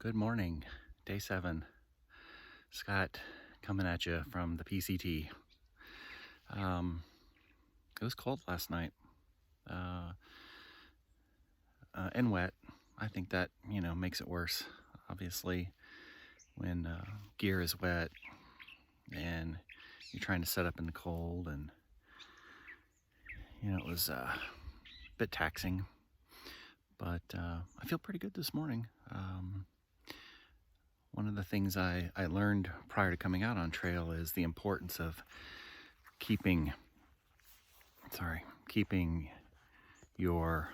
Good morning, day 7. Scott coming at you from the PCT. It was cold last night and wet. I think that, makes it worse. Obviously, when gear is wet and you're trying to set up in the cold, and, it was a bit taxing. But I feel pretty good this morning. One of the things I learned prior to coming out on trail is the importance of keeping your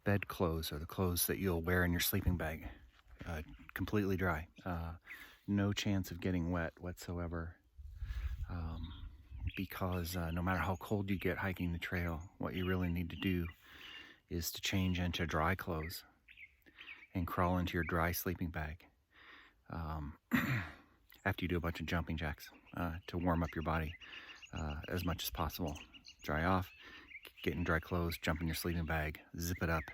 bed clothes, or the clothes that you'll wear in your sleeping bag, completely dry. No chance of getting wet whatsoever, because no matter how cold you get hiking the trail, what you really need to do is to change into dry clothes and crawl into your dry sleeping bag after you do a bunch of jumping jacks to warm up your body as much as possible. Dry off, get in dry clothes, jump in your sleeping bag, zip it up,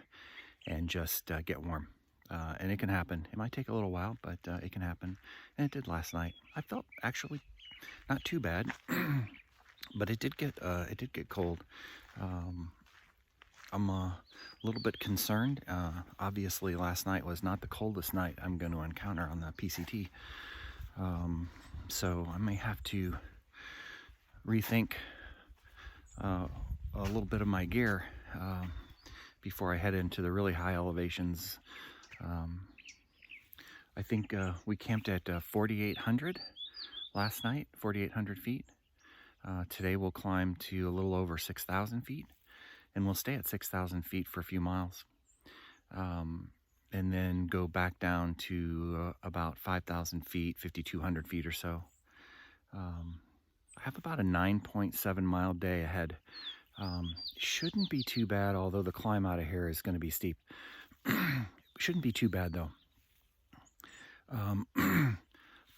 and just get warm. And it can happen. It might take a little while, but it can happen. And it did last night. I felt actually not too bad, but it did get cold. I'm a little bit concerned. Obviously, last night was not the coldest night I'm going to encounter on the PCT. So I may have to rethink a little bit of my gear before I head into the really high elevations. I think we camped at 4,800 last night, 4,800 feet. Today we'll climb to a little over 6,000 feet, and we'll stay at 6,000 feet for a few miles, and then go back down to about 5,000 feet, 5,200 feet or so. I have about a 9.7 mile day ahead. Shouldn't be too bad, although the climb out of here is going to be steep. Shouldn't be too bad though.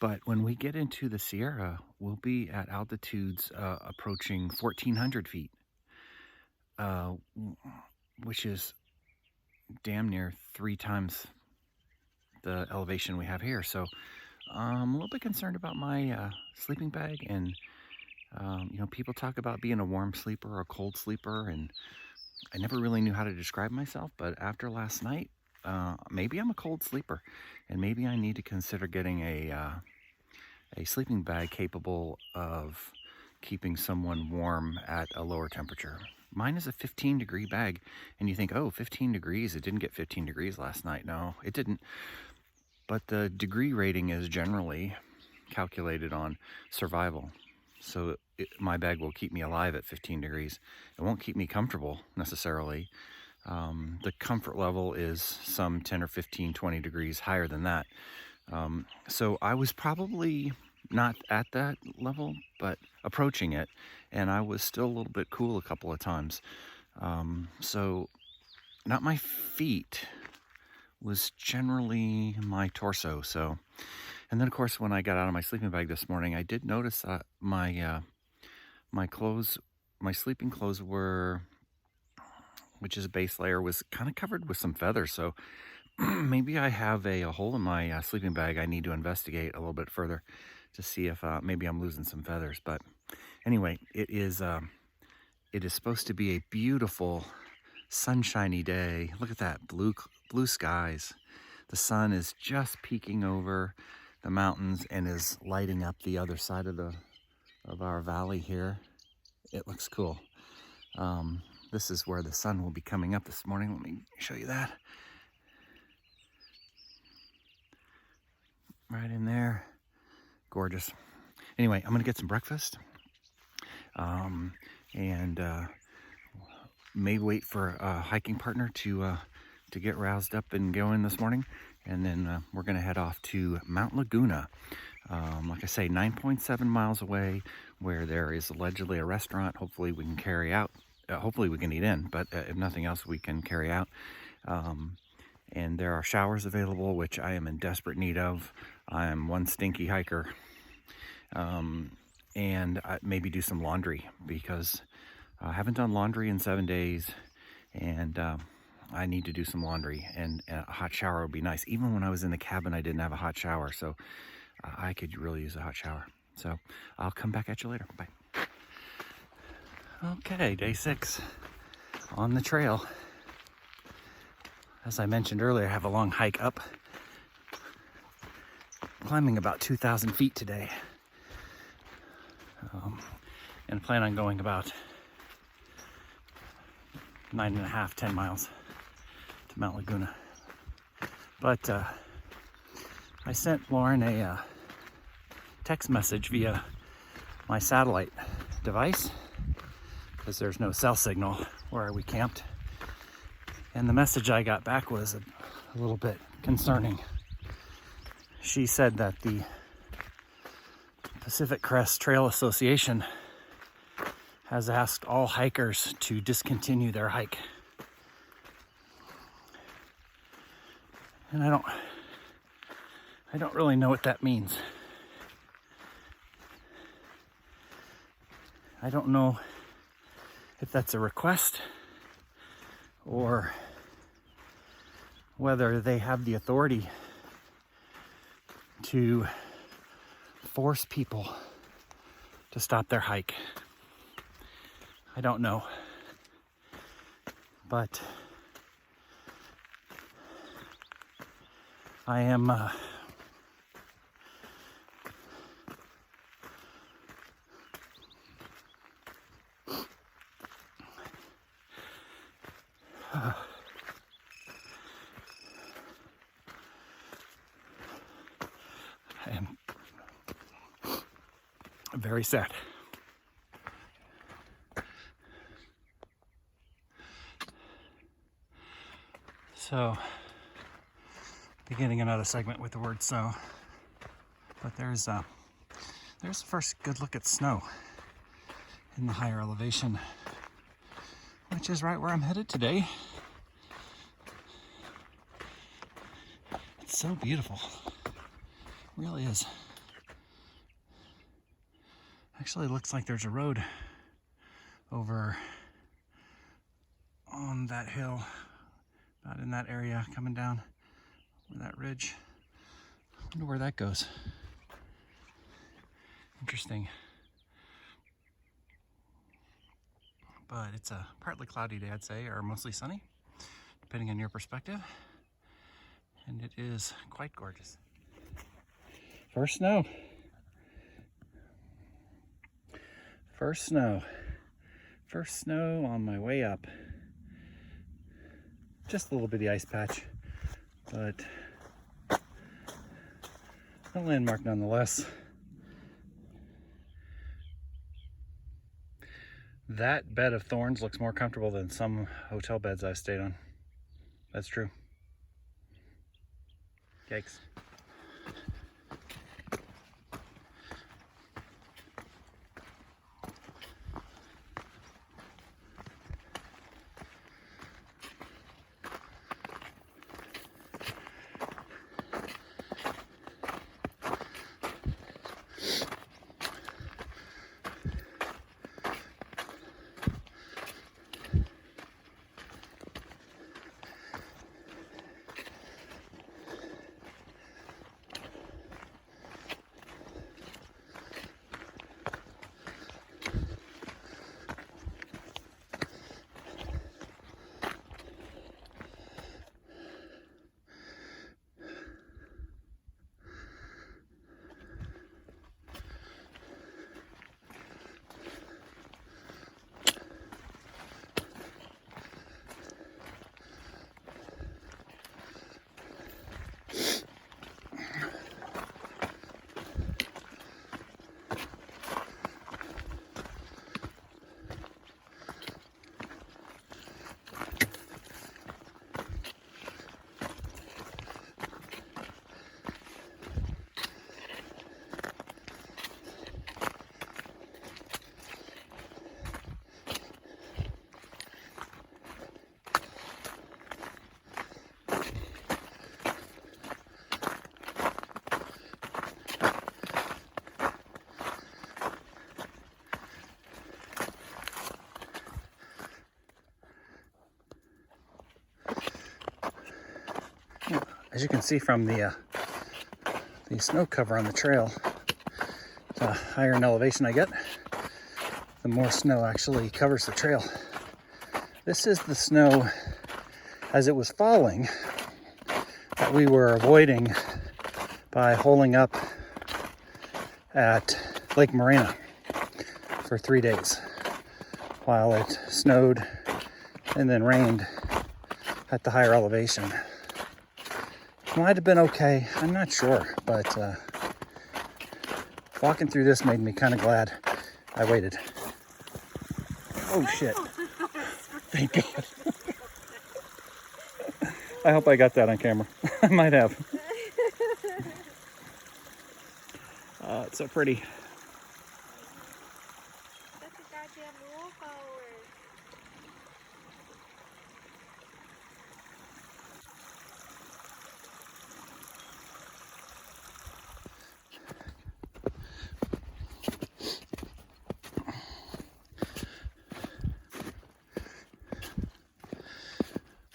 But when we get into the Sierra, we'll be at altitudes approaching 1,400 feet, which is damn near 3 times the elevation we have here. So I'm a little bit concerned about my sleeping bag. And people talk about being a warm sleeper or a cold sleeper, and I never really knew how to describe myself. But after last night, maybe I'm a cold sleeper, and maybe I need to consider getting a sleeping bag capable of keeping someone warm at a lower temperature. Mine is a 15-degree bag, and you think, oh, 15 degrees, it didn't get 15 degrees last night. No, it didn't. But the degree rating is generally calculated on survival. So my bag will keep me alive at 15 degrees. It won't keep me comfortable necessarily. The comfort level is some 10 or 15, 20 degrees higher than that. So I was probably not at that level, but approaching it, and I was still a little bit cool a couple of times. So not my feet, was generally my torso. So, and then of course when I got out of my sleeping bag this morning, I did notice that my sleeping clothes which is a base layer, was kind of covered with some feathers. So maybe I have a hole in my sleeping bag I need to investigate a little bit further to see if maybe I'm losing some feathers. But anyway, it is supposed to be a beautiful sunshiny day. Look at that, blue skies. The sun is just peeking over the mountains and is lighting up the other side of our valley here. It looks cool. This is where the sun will be coming up this morning. Let me show you that. Right in there. Gorgeous. Anyway, I'm gonna get some breakfast, and maybe wait for a hiking partner to get roused up and going this morning, and then we're gonna head off to Mount Laguna. Like I say, 9.7 miles away, where there is allegedly a restaurant. Hopefully we can carry out. Hopefully we can eat in, but if nothing else, we can carry out. And there are showers available, which I am in desperate need of. I am one stinky hiker. And maybe do some laundry, because I haven't done laundry in 7 days, and I need to do some laundry, and a hot shower would be nice. Even when I was in the cabin, I didn't have a hot shower, so I could really use a hot shower. So I'll come back at you later. Bye. Okay, day 6 on the trail. As I mentioned earlier, I have a long hike up, climbing about 2,000 feet today. And plan on going about 9.5, 10 miles to Mount Laguna. But I sent Lauren a text message via my satellite device because there's no cell signal where we camped. And the message I got back was a little bit concerning. She said that the Pacific Crest Trail Association has asked all hikers to discontinue their hike. And I don't really know what that means. I don't know if that's a request or whether they have the authority to force people to stop their hike. I don't know. But I am very sad. So, beginning another segment with the word so, but there's the first good look at snow in the higher elevation, which is right where I'm headed today. It's so beautiful. It really is. Actually, it looks like there's a road over on that hill, about in that area, coming down that ridge. I wonder where that goes. Interesting. But it's a partly cloudy day, I'd say, or mostly sunny, depending on your perspective. And it is quite gorgeous. First snow. First snow. First snow on my way up. Just a little bitty ice patch, but a landmark nonetheless. That bed of thorns looks more comfortable than some hotel beds I've stayed on. That's true. Yikes. As you can see from the snow cover on the trail, the higher in elevation I get, the more snow actually covers the trail. This is the snow as it was falling that we were avoiding by holing up at Lake Morena for 3 days while it snowed and then rained at the higher elevation. Might have been okay, I'm not sure, but walking through this made me kind of glad I waited. Oh shit. Thank God. I hope I got that on camera. I might have. It's so pretty. That's a goddamn wallflower.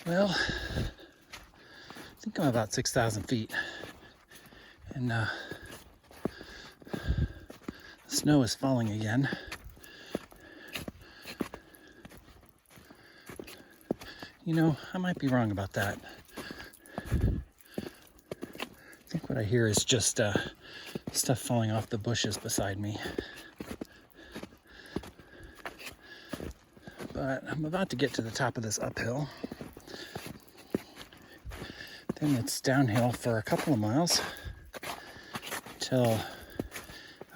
Well, I think I'm about 6,000 feet, and the snow is falling again. You know, I might be wrong about that. I think what I hear is just stuff falling off the bushes beside me. But I'm about to get to the top of this uphill. Then it's downhill for a couple of miles until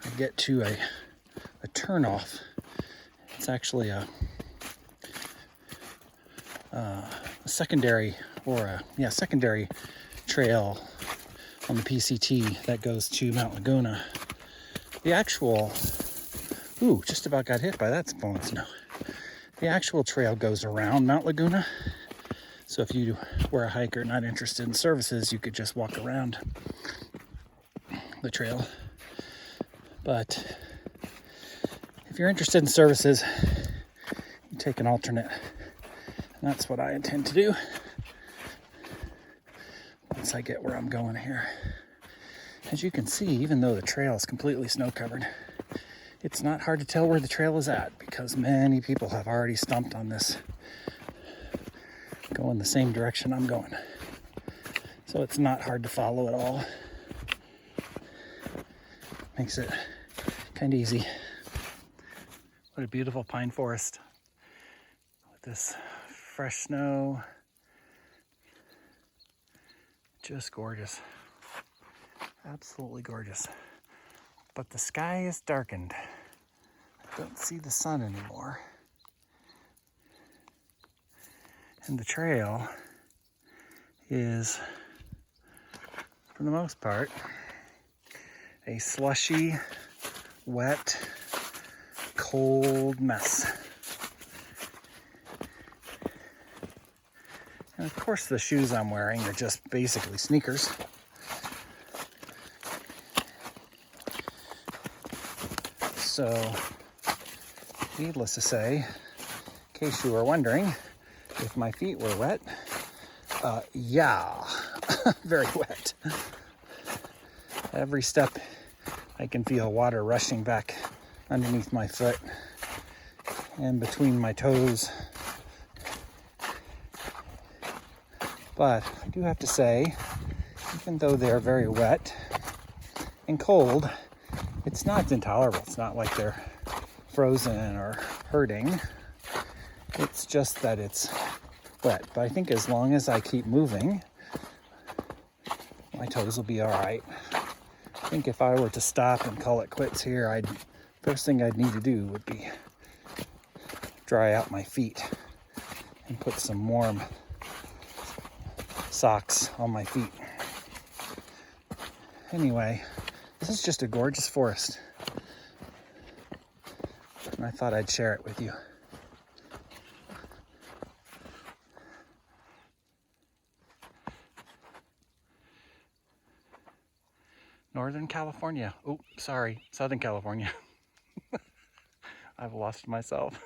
I get to a turnoff. It's actually a secondary secondary trail on the PCT that goes to Mount Laguna. The actual, just about got hit by that falling snow. The actual trail goes around Mount Laguna. So if you were a hiker not interested in services, you could just walk around the trail. But if you're interested in services, you take an alternate. And that's what I intend to do once I get where I'm going here. As you can see, even though the trail is completely snow covered, it's not hard to tell where the trail is at because many people have already stomped on this, going the same direction I'm going. So it's not hard to follow at all. Makes it kind of easy. What a beautiful pine forest with this fresh snow. Just gorgeous. Absolutely gorgeous. But the sky is darkened. I don't see the sun anymore. And the trail is, for the most part, a slushy, wet, cold mess. And of course the shoes I'm wearing are just basically sneakers. So, needless to say, in case you were wondering if my feet were wet, yeah, very wet. Every step I can feel water rushing back underneath my foot and between my toes. But I do have to say, even though they're very wet and cold, it's not intolerable. It's not like they're frozen or hurting. It's just that it's wet. But I think as long as I keep moving, my toes will be all right. I think if I were to stop and call it quits here, first thing I'd need to do would be dry out my feet and put some warm socks on my feet. Anyway, this is just a gorgeous forest, and I thought I'd share it with you. Northern California. Oh, sorry, Southern California. I've lost myself.